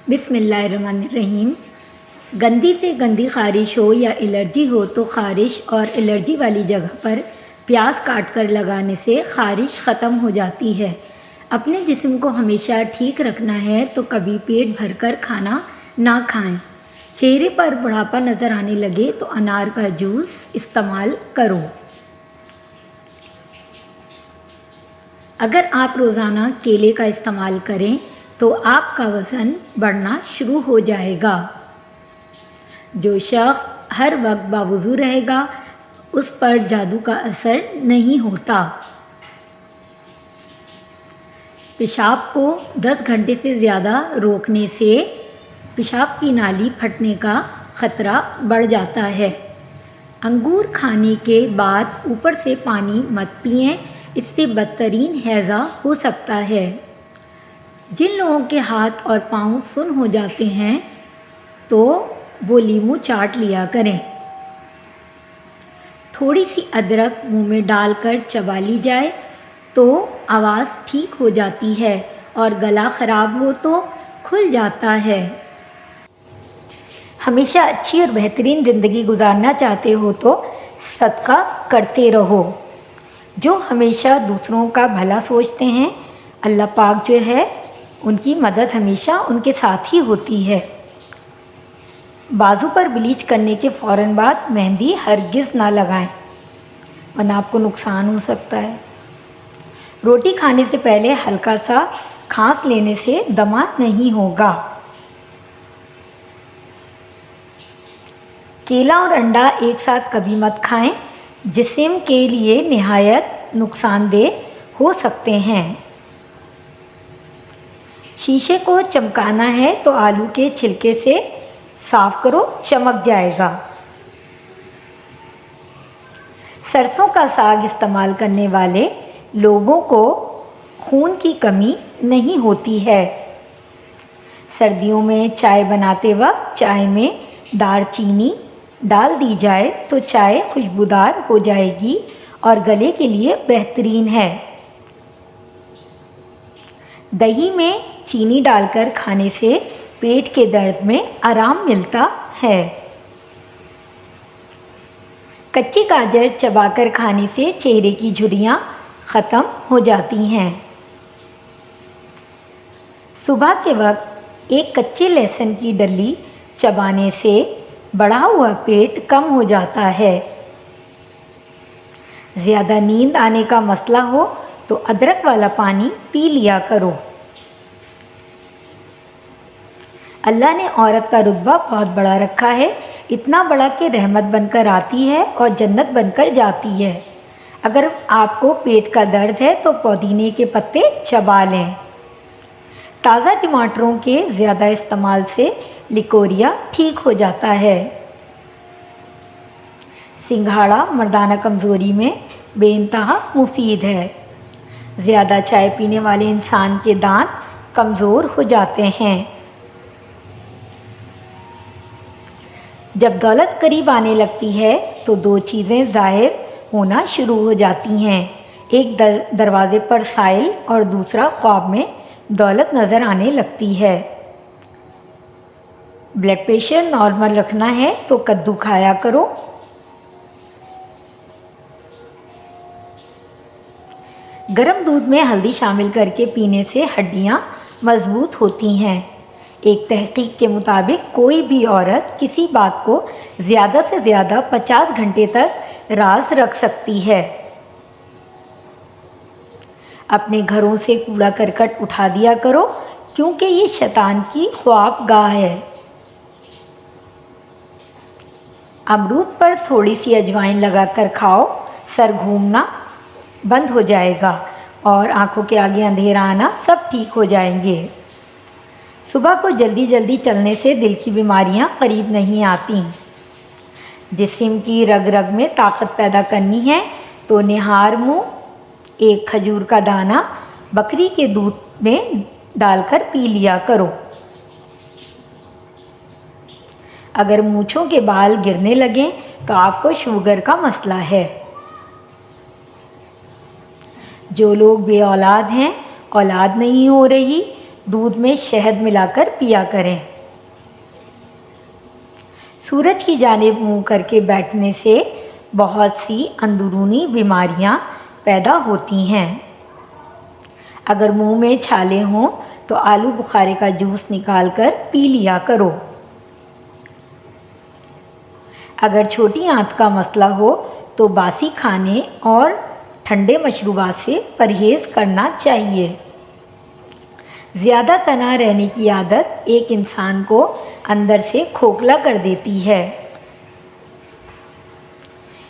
बिस्मिल्लाहिर्रहमानिर्रहीम। गंदी से गंदी ख़ारिश हो या एलर्जी हो तो ख़ारिश और एलर्जी वाली जगह पर प्याज काट कर लगाने से ख़ारिश ख़त्म हो जाती है। अपने जिस्म को हमेशा ठीक रखना है तो कभी पेट भरकर खाना ना खाएं। चेहरे पर बुढ़ापा नज़र आने लगे तो अनार का जूस इस्तेमाल करो। अगर आप रोज़ाना केले का इस्तेमाल करें तो आपका वज़न बढ़ना शुरू हो जाएगा। जो शख्स हर वक्त बावुज़ू रहेगा उस पर जादू का असर नहीं होता। पेशाब को 10 घंटे से ज़्यादा रोकने से पेशाब की नाली फटने का ख़तरा बढ़ जाता है। अंगूर खाने के बाद ऊपर से पानी मत पिएं, इससे बदतरीन हैज़ा हो सकता है। जिन लोगों के हाथ और पाँव सुन्न हो जाते हैं तो वो लीमू चाट लिया करें। थोड़ी सी अदरक मुंह में डालकर चबा ली जाए तो आवाज़ ठीक हो जाती है और गला ख़राब हो तो खुल जाता है। हमेशा अच्छी और बेहतरीन ज़िंदगी गुजारना चाहते हो तो सदका करते रहो। जो हमेशा दूसरों का भला सोचते हैं, अल्लाह पाक जो है उनकी मदद हमेशा उनके साथ ही होती है। बाजू पर ब्लीच करने के फ़ौरन बाद मेहंदी हरगिज़ ना लगाएं, वरना आपको नुकसान हो सकता है। रोटी खाने से पहले हल्का सा खांस लेने से दमा नहीं होगा। केला और अंडा एक साथ कभी मत खाएं, जिस्म के लिए निहायत नुकसानदेह हो सकते हैं। शीशे को चमकाना है तो आलू के छिलके से साफ़ करो, चमक जाएगा। सरसों का साग इस्तेमाल करने वाले लोगों को खून की कमी नहीं होती है। सर्दियों में चाय बनाते वक्त चाय में दालचीनी डाल दी जाए तो चाय खुशबूदार हो जाएगी और गले के लिए बेहतरीन है। दही में चीनी डालकर खाने से पेट के दर्द में आराम मिलता है। कच्ची गाजर चबाकर खाने से चेहरे की झुर्रियाँ ख़त्म हो जाती हैं। सुबह के वक्त एक कच्चे लहसुन की डली चबाने से बढ़ा हुआ पेट कम हो जाता है। ज़्यादा नींद आने का मसला हो तो अदरक वाला पानी पी लिया करो। अल्लाह ने औरत का रुतबा बहुत बड़ा रखा है, इतना बड़ा कि रहमत बनकर आती है और जन्नत बनकर जाती है। अगर आपको पेट का दर्द है तो पुदीने के पत्ते चबा लें। ताज़ा टमाटरों के ज़्यादा इस्तेमाल से लिकोरिया ठीक हो जाता है। सिंघाड़ा मर्दाना कमज़ोरी में बेइंतहा मुफीद है। ज़्यादा चाय पीने वाले इंसान के दांत कमज़ोर हो जाते हैं। जब दौलत करीब आने लगती है तो 2 चीज़ें ज़ाहिर होना शुरू हो जाती हैं। एक दरवाज़े पर साइल और दूसरा ख्वाब में दौलत नज़र आने लगती है। ब्लड प्रेशर नॉर्मल रखना है तो कद्दू खाया करो। गर्म दूध में हल्दी शामिल करके पीने से हड्डियाँ मजबूत होती हैं। एक तहकीक के मुताबिक कोई भी औरत किसी बात को ज़्यादा से ज़्यादा 50 घंटे तक राज रख सकती है। अपने घरों से कूड़ा करकट उठा दिया करो क्योंकि ये शैतान की ख्वाब गाह है। अमरूद पर थोड़ी सी अजवाइन लगाकर खाओ, सर घूमना बंद हो जाएगा और आंखों के आगे अंधेरा आना सब ठीक हो जाएंगे। सुबह को जल्दी जल्दी चलने से दिल की बीमारियां करीब नहीं आती। जिस्म की रग रग में ताकत पैदा करनी है तो निहार मुँह, एक खजूर का दाना बकरी के दूध में डालकर पी लिया करो। अगर मूँछों के बाल गिरने लगें तो आपको शुगर का मसला है। जो लोग बे औलाद हैं, औलाद नहीं हो रही, दूध में शहद मिलाकर पिया करें। सूरज की जानिब मुंह करके बैठने से बहुत सी अंदरूनी बीमारियां पैदा होती हैं। अगर मुंह में छाले हों तो आलू बुखारे का जूस निकालकर पी लिया करो। अगर छोटी आंत का मसला हो तो बासी खाने और ठंडे मशरूबात से परहेज़ करना चाहिए। ज़्यादा तना रहने की आदत एक इंसान को अंदर से खोखला कर देती है।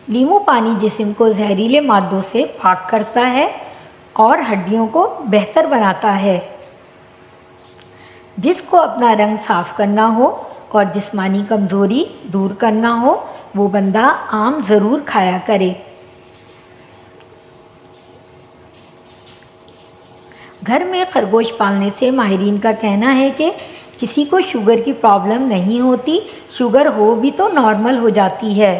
नींबू पानी जिस्म को जहरीले मादों से पाक करता है और हड्डियों को बेहतर बनाता है। जिसको अपना रंग साफ़ करना हो और जिस्मानी कमज़ोरी दूर करना हो वो बंदा आम ज़रूर खाया करे। घर में खरगोश पालने से माहिरीन का कहना है कि किसी को शुगर की प्रॉब्लम नहीं होती, शुगर हो भी तो नॉर्मल हो जाती है।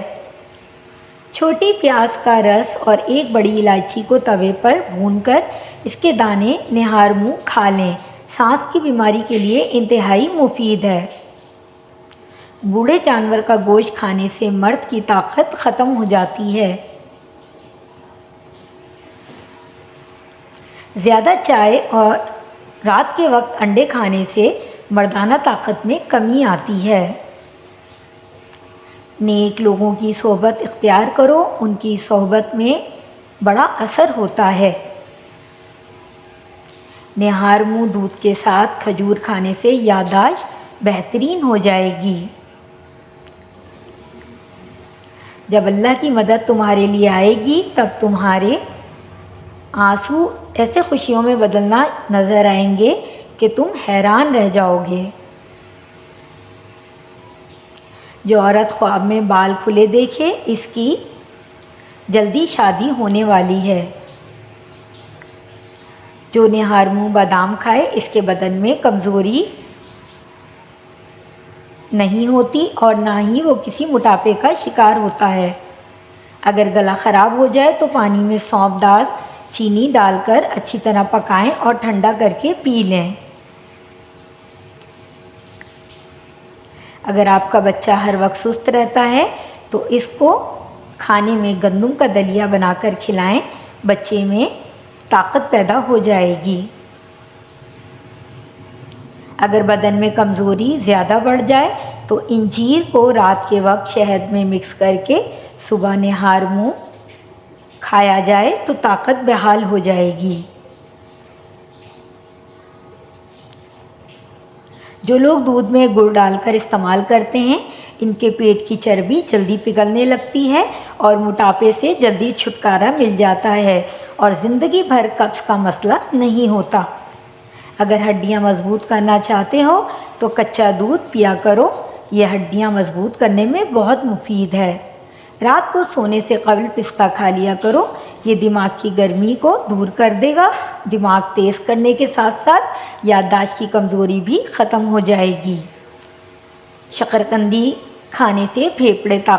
छोटी प्याज का रस और एक बड़ी इलायची को तवे पर भूनकर इसके दाने निहार मुँह खा लें। सांस की बीमारी के लिए इंतहाई मुफीद है। बूढ़े जानवर का गोश्त खाने से मर्द की ताकत ख़त्म हो जाती है। ज़्यादा चाय और रात के वक्त अंडे खाने से मर्दाना ताकत में कमी आती है। नेक लोगों की सोहबत इख्तियार करो, उनकी सोहबत में बड़ा असर होता है। निहार मुँह दूध के साथ खजूर खाने से याददाश्त बेहतरीन हो जाएगी। जब अल्लाह की मदद तुम्हारे लिए आएगी तब तुम्हारे आंसू ऐसे खुशियों में बदलना नज़र आएंगे कि तुम हैरान रह जाओगे। जो औरत ख्वाब में बाल खुले देखे इसकी जल्दी शादी होने वाली है। जो निहार मुँह बादाम खाए इसके बदन में कमज़ोरी नहीं होती और ना ही वो किसी मोटापे का शिकार होता है। अगर गला ख़राब हो जाए तो पानी में सौंफदार चीनी डालकर अच्छी तरह पकाएं और ठंडा करके पी लें। अगर आपका बच्चा हर वक्त सुस्त रहता है तो इसको खाने में गंदम का दलिया बनाकर खिलाएं, बच्चे में ताकत पैदा हो जाएगी। अगर बदन में कमज़ोरी ज़्यादा बढ़ जाए तो इंजीर को रात के वक्त शहद में मिक्स करके सुबह निहार मुँह खाया जाए तो ताकत बहाल हो जाएगी। जो लोग दूध में गुड़ डालकर इस्तेमाल करते हैं इनके पेट की चर्बी जल्दी पिघलने लगती है और मोटापे से जल्दी छुटकारा मिल जाता है और ज़िंदगी भर कब्ज़ का मसला नहीं होता। अगर हड्डियां मजबूत करना चाहते हो तो कच्चा दूध पिया करो, यह हड्डियां मजबूत करने में बहुत मुफीद है। रात को सोने से कबल पिस्ता खा लिया करो, ये दिमाग की गर्मी को दूर कर देगा। दिमाग तेज़ करने के साथ साथ याददाश्त की कमज़ोरी भी ख़त्म हो जाएगी। शकरकंदी खाने से फेफड़े ताकत